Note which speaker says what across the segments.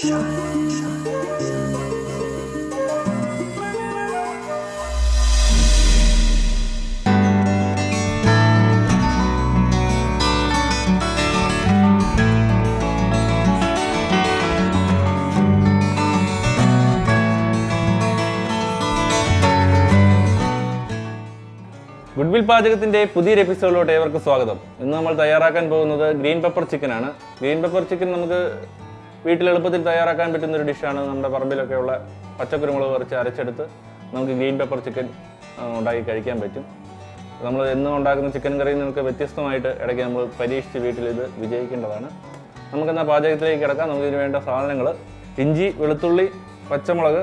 Speaker 1: Goodwill പാചകത്തിന്റെ പുതിയൊരു എപ്പിസോഡിലോട്ട് ഏവർക്കും സ്വാഗതം. ഇന്ന് നമ്മൾ തയ്യാറാക്കാൻ പോകുന്നത് ഗ്രീൻ പെപ്പർ ചിക്കൻ ആണ്. ഗ്രീൻ പെപ്പർ ചിക്കൻ നമുക്ക് വീട്ടിൽ എളുപ്പത്തിൽ തയ്യാറാക്കാൻ പറ്റുന്ന ഒരു ഡിഷാണ്. നമ്മുടെ പറമ്പിലൊക്കെ ഉള്ള പച്ചക്കുരുമുളക് കുറച്ച് അരച്ചെടുത്ത് നമുക്ക് ഗ്രീൻ പെപ്പർ ചിക്കൻ ഉണ്ടാക്കി കഴിക്കാൻ പറ്റും. നമ്മൾ എന്നും ഉണ്ടാക്കുന്ന ചിക്കൻ കറിയിൽ നിന്നൊക്കെ വ്യത്യസ്തമായിട്ട് ഇടയ്ക്ക് നമ്മൾ പരീക്ഷിച്ച് വീട്ടിൽ ഇത് വിജയിക്കേണ്ടതാണ്. നമുക്കെന്നാൽ പാചകത്തിലേക്ക് കിടക്കാം. നമുക്കിതിന് വേണ്ട സാധനങ്ങൾ: ഇഞ്ചി, വെളുത്തുള്ളി, പച്ചമുളക്,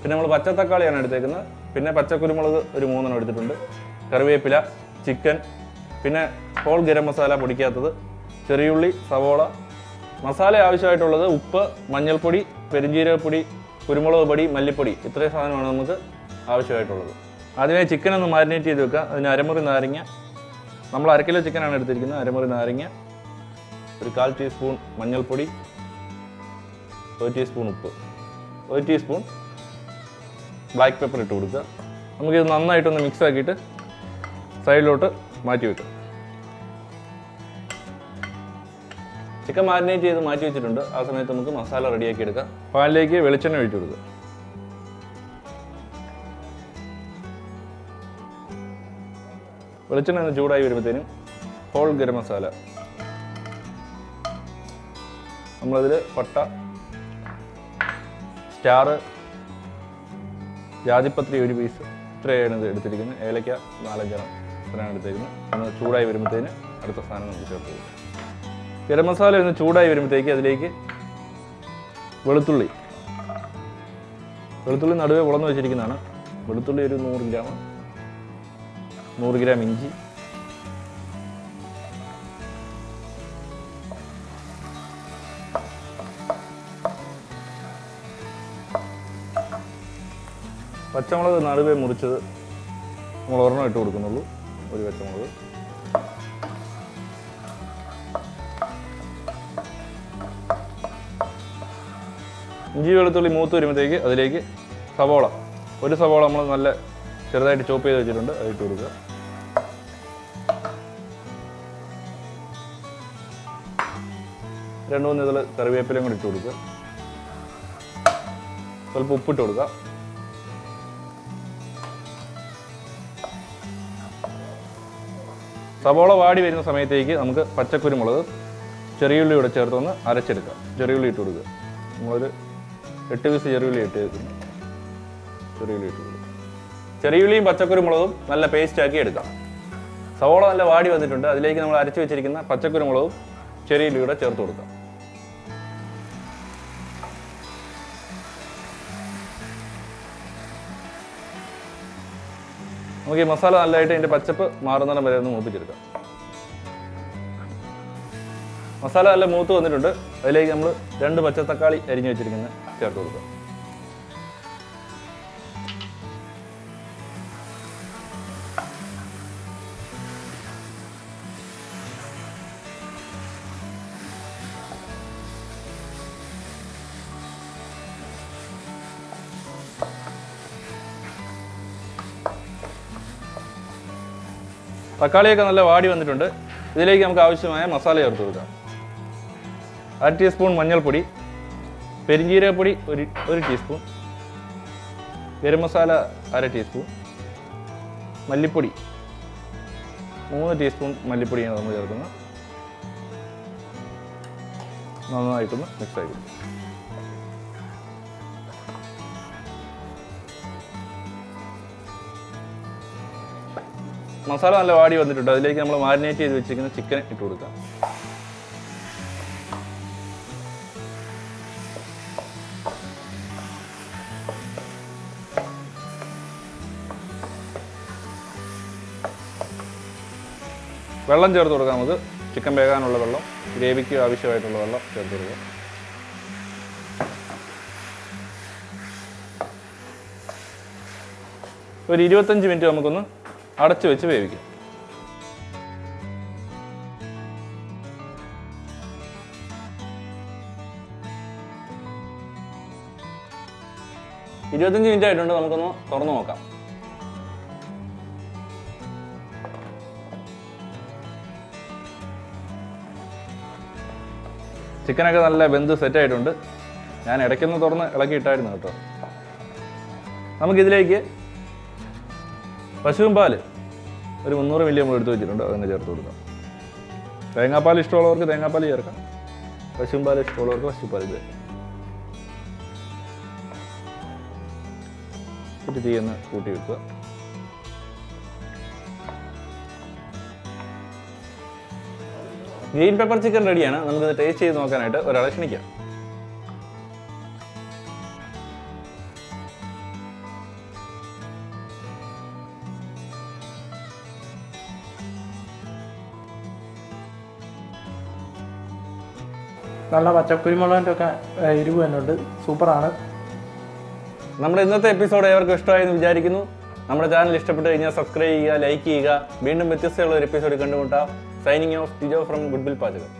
Speaker 1: പിന്നെ നമ്മൾ പച്ചത്തക്കാളിയാണ് എടുത്തേക്കുന്നത്, പിന്നെ പച്ചക്കുരുമുളക് ഒരു 3 എടുത്തിട്ടുണ്ട്, കറിവേപ്പില, ചിക്കൻ, പിന്നെ ഹോൾ ഗരം മസാല പൊടിക്കാത്തത്, ചെറിയുള്ളി, സവോള. മസാല ആവശ്യമായിട്ടുള്ളത് ഉപ്പ്, മഞ്ഞൾപ്പൊടി, പെരുംജീരകപ്പൊടി, കുരുമുളക് പൊടി, മല്ലിപ്പൊടി. ഇത്രയും സാധനമാണ് നമുക്ക് ആവശ്യമായിട്ടുള്ളത്. ആദ്യമേ ചിക്കൻ ഒന്ന് മാരിനേറ്റ് ചെയ്ത് വെക്കുക. അതിന് അരമുറി നാരങ്ങ, നമ്മൾ 1 കിലോ ചിക്കനാണ് എടുത്തിരിക്കുന്നത്. അരമുറി നാരങ്ങ, ഒരു 1/4 ടീസ്പൂൺ മഞ്ഞൾപ്പൊടി, 1 ടീസ്പൂൺ ഉപ്പ്, 1 ടീസ്പൂൺ ബ്ലാക്ക് പെപ്പർ ഇട്ട് കൊടുക്കുക. നമുക്കിത് നന്നായിട്ടൊന്ന് മിക്സ് ആക്കിയിട്ട് സൈഡിലോട്ട് മാറ്റി വെക്കുക. ചിക്കൻ മാരിനേറ്റ് ചെയ്ത് മാറ്റി വെച്ചിട്ടുണ്ട്. ആ സമയത്ത് നമുക്ക് മസാല റെഡിയാക്കി എടുക്കാം. പാനിലേക്ക് വെളിച്ചെണ്ണ ഒഴിച്ചു കൊടുക്കുക. വെളിച്ചെണ്ണ ഒന്ന് ചൂടായി വരുമ്പോഴത്തേനും ഹോൾ ഗരം മസാല, നമ്മളതിൽ പട്ട, സ്റ്റാർ, ജാതിപത്രി 1 പീസ്, ഇത്രയാണ് ഇത് എടുത്തിരിക്കുന്നത്. ഏലക്ക 4-5 ഇത്രയാണ് എടുത്തിരിക്കുന്നത്. ഒന്ന് ചൂടായി വരുമ്പോഴത്തേന് അടുത്ത സാധനം നമുക്ക് ചേർത്ത് കൊടുക്കും. ഗരം മസാല ഒന്ന് ചൂടായി വരുമ്പോഴത്തേക്ക് അതിലേക്ക് വെളുത്തുള്ളി നടുവേ ഉളന്ന് വെച്ചിരിക്കുന്നതാണ്. വെളുത്തുള്ളി ഒരു 100 ഗ്രാം, 100 ഗ്രാം ഇഞ്ചി, പച്ചമുളക് നടുവേ മുറിച്ചത് നമ്മൾ 1 ഇട്ട് കൊടുക്കുന്നുള്ളൂ, ഒരു പച്ചമുളക്. ഇഞ്ചി വെളുത്തുള്ളി മൂത്ത് വരുമ്പോഴത്തേക്ക് അതിലേക്ക് സവോള, ഒരു സവോള നമ്മൾ നല്ല ചെറുതായിട്ട് ചോപ്പ് ചെയ്ത് വെച്ചിട്ടുണ്ട്, അത് ഇട്ട് കൊടുക്കുക. രണ്ട് 3 ഇതിൽ കറിവേപ്പിലയും കൂടി ഇട്ട് കൊടുക്കുക. സ്വല്പം ഉപ്പിട്ട് കൊടുക്കുക. സവോള വാടി വരുന്ന സമയത്തേക്ക് നമുക്ക് പച്ചക്കുരുമുളക്, ചെറിയുള്ളി കൂടെ ചേർത്തൊന്ന് അരച്ചെടുക്കാം. ചെറിയുള്ളി ഇട്ട് കൊടുക്കുക. നമ്മളൊരു 8 പീസ് ചെറിയുള്ളി ഇട്ട് വെക്കുന്നു. ചെറിയുള്ളി ഇട്ട് കൊടുക്കുക. ചെറിയുള്ളിയും പച്ചക്കുരുമുളകും നല്ല പേസ്റ്റാക്കി എടുക്കാം. സവോള നല്ല വാടി വന്നിട്ടുണ്ട്. അതിലേക്ക് നമ്മൾ അരച്ച് വെച്ചിരിക്കുന്ന പച്ചക്കുരുമുളകും ചെറിയുള്ളി കൂടെ ചേർത്ത് കൊടുക്കാം. നമുക്ക് ഈ മസാല നല്ലതായിട്ട് അതിൻ്റെ പച്ചപ്പ് മാറുന്നിടം വരെ ഒന്ന് മൂപ്പിച്ചെടുക്കാം. മസാല നല്ല മൂത്ത് വന്നിട്ടുണ്ട്. അതിലേക്ക് നമ്മൾ 2 പച്ചത്തക്കാളി അരിഞ്ഞു വെച്ചിരിക്കുന്നത് ചേർത്ത് കൊടുക്കാം. തക്കാളിയൊക്കെ നല്ല വാടി വന്നിട്ടുണ്ട്. ഇതിലേക്ക് നമുക്ക് ആവശ്യമായ മസാല ചേർത്ത് കൊടുക്കാം. 1/2 ടീസ്പൂൺ മഞ്ഞൾപ്പൊടി, പെരുംജീരകപ്പൊടി 1 ടീസ്പൂൺ, ഗരം മസാല 1/2 ടീസ്പൂൺ, മല്ലിപ്പൊടി 3 ടീസ്പൂൺ മല്ലിപ്പൊടിയാണ് നമ്മൾ ചേർക്കുന്നത്. നന്നായിട്ടൊന്ന് മിക്സ് ആക്കി. മസാല നല്ല വാടി വന്നിട്ടുണ്ട്. അതിലേക്ക് നമ്മൾ മാരിനേറ്റ് ചെയ്ത് വെച്ചിരിക്കുന്ന ചിക്കൻ ഇട്ട് കൊടുക്കാം. വെള്ളം ചേർത്ത് കൊടുക്കാം. നമുക്ക് ചിക്കൻ വേകാനുള്ള വെള്ളം, ഗ്രേവിക്ക് ആവശ്യമായിട്ടുള്ള വെള്ളം ചേർത്ത് കൊടുക്കാം. ഒരു 25 മിനിറ്റ് നമുക്കൊന്ന് അടച്ചു വെച്ച് വേവിക്കാം. 25 മിനിറ്റ് ആയിട്ടുണ്ട്. നമുക്കൊന്ന് തുറന്നു നോക്കാം. ചിക്കനൊക്കെ നല്ല വെന്ത് സെറ്റായിട്ടുണ്ട്. ഞാൻ ഇടയ്ക്കൊന്ന് തുറന്ന് ഇളക്കി ഇട്ടായിരുന്നു കേട്ടോ. നമുക്കിതിലേക്ക് പശുവും പാൽ ഒരു 300 മില്ലി നമ്മൾ എടുത്ത് വെച്ചിട്ടുണ്ട്. അതങ്ങ് ചേർത്ത് കൊടുക്കാം. തേങ്ങാപ്പാൽ ഇഷ്ടമുള്ളവർക്ക് തേങ്ങാപ്പാൽ ചേർക്കാം. പശുവും പാൽ ഇഷ്ടമുള്ളവർക്ക് പശുപ്പാൽ ഇത് തീയൊന്ന് കൂട്ടി വെക്കുക. ഗ്രീൻ പെപ്പർ ചിക്കൻ റെഡിയാണ്. നമുക്കിത് ടേസ്റ്റ് ചെയ്ത് നോക്കാനായിട്ട് ഒരാളെ ക്ഷണിക്കാം.
Speaker 2: നല്ല പച്ചക്കുരുമുളകിൻ്റെ ഒക്കെ എരിവ് തന്നെയുണ്ട്. സൂപ്പറാണ്.
Speaker 1: നമ്മുടെ ഇന്നത്തെ എപ്പിസോഡ് ഏവർക്കും ഇഷ്ടമായെന്ന് വിചാരിക്കുന്നു. നമ്മുടെ ചാനൽ ഇഷ്ടപ്പെട്ട് കഴിഞ്ഞാൽ സബ്സ്ക്രൈബ് ചെയ്യുക, ലൈക്ക് ചെയ്യുക. വീണ്ടും വ്യത്യസ്തമുള്ള ഒരു എപ്പിസോഡ് കണ്ടുമുട്ടാം. Signing off Tijo from goodwill പാചകം.